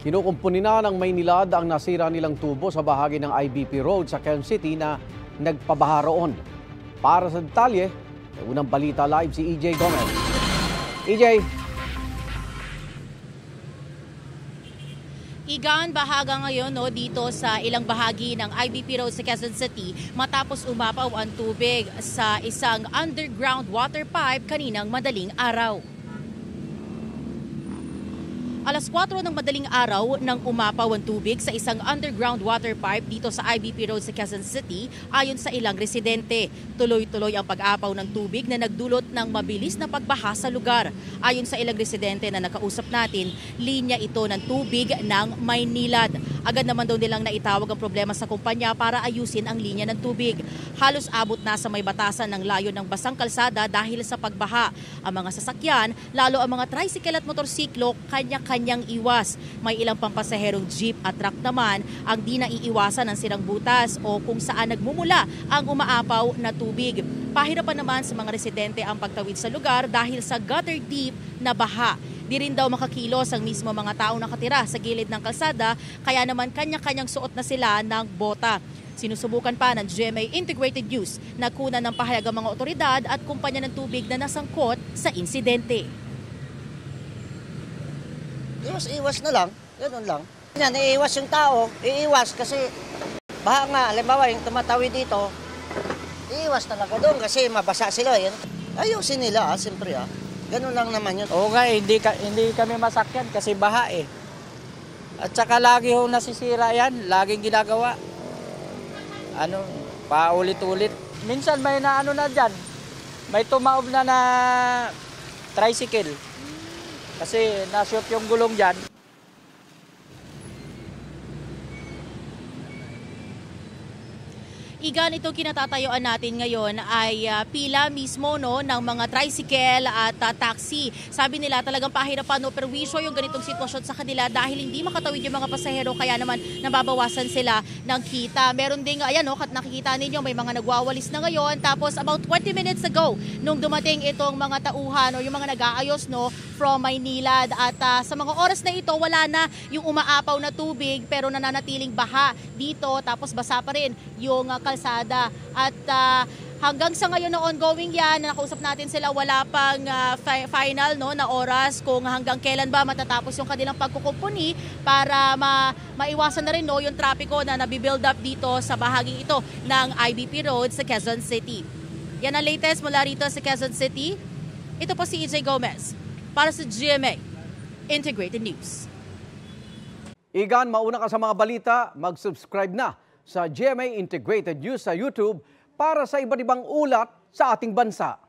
Kinukumpuni na ng Maynilad ang nasira nilang tubo sa bahagi ng IBP Road sa Quezon City na nagpabaha roon. Para sa detalye, may unang balita live si EJ Gomez. EJ. Igan, bahaga ngayon dito sa ilang bahagi ng IBP Road sa Quezon City matapos umapaw ang tubig sa isang underground water pipe kaninang madaling araw. Alas 4 ng madaling araw nang umapaw ang tubig sa isang underground water pipe dito sa IBP Road sa Quezon City ayon sa ilang residente. Tuloy-tuloy ang pag-apaw ng tubig na nagdulot ng mabilis na pagbaha sa lugar. Ayon sa ilang residente na nakausap natin, linya ito ng tubig ng Maynilad. Agad naman daw nilang naitawag ang problema sa kumpanya para ayusin ang linya ng tubig. Halos abot na sa may batasan ng layo ng basang kalsada dahil sa pagbaha. Ang mga sasakyan, lalo ang mga tricycle at motorsiklo, kanyang iwas. May ilang pampasaherong jeep at truck naman ang di naiiwasan ng sirang butas o kung saan nagmumula ang umaapaw na tubig. Pahirapan naman sa mga residente ang pagtawid sa lugar dahil sa gutter deep na baha. Di rin daw makakilos ang mismo mga taong nakatira sa gilid ng kalsada, kaya naman kanya-kanyang suot na sila ng bota. Sinusubukan pa ng GMA Integrated News na kunan ng pahayag ang mga otoridad at kumpanya ng tubig na nasangkot sa insidente. Iwas na lang, ganoon lang. Yan, iiwas yung tao, iiwas kasi baha nga, halimbawa yung tumatawid dito, iiwas talaga doon kasi mabasa sila. Yan. Ayusin nila, siyempre. Ganun lang naman yun. Oo nga, hindi kami masakyan kasi baha eh. At saka lagi ho nasisira yan, laging ginagawa. Paulit-ulit. Minsan may na na dyan, may tumaob na tricycle. Kasi na-shoot yung gulong dyan. Igan, itong kinatatayuan natin ngayon ay pila mismo ng mga tricycle at taxi. Sabi nila talagang pahirapan perwisyo yung ganitong sitwasyon sa kanila dahil hindi makatawid yung mga pasahero kaya naman nababawasan sila ng kita. Meron din, ayan nakikita ninyo may mga nagwawalis na ngayon. Tapos about 20 minutes ago nung dumating itong mga tauhan o yung mga nag-aayos from Maynilad at sa mga oras na ito wala na yung umaapaw na tubig pero nananatiling baha dito tapos basa pa rin yung kalsada at hanggang sa ngayon na ongoing yan, nakausap natin sila, wala pang final na oras kung hanggang kailan ba matatapos yung kanilang pagkukumpuni para maiwasan na rin yung trapiko na nabibuild up dito sa bahaging ito ng IBP Road sa Quezon City. Yan ang latest mula rito sa Quezon City. Ito po si EJ Gomez para sa GMA Integrated News. Igan, mauna ka sa mga balita, mag-subscribe na sa GMA Integrated News sa YouTube para sa iba't ibang ulat sa ating bansa.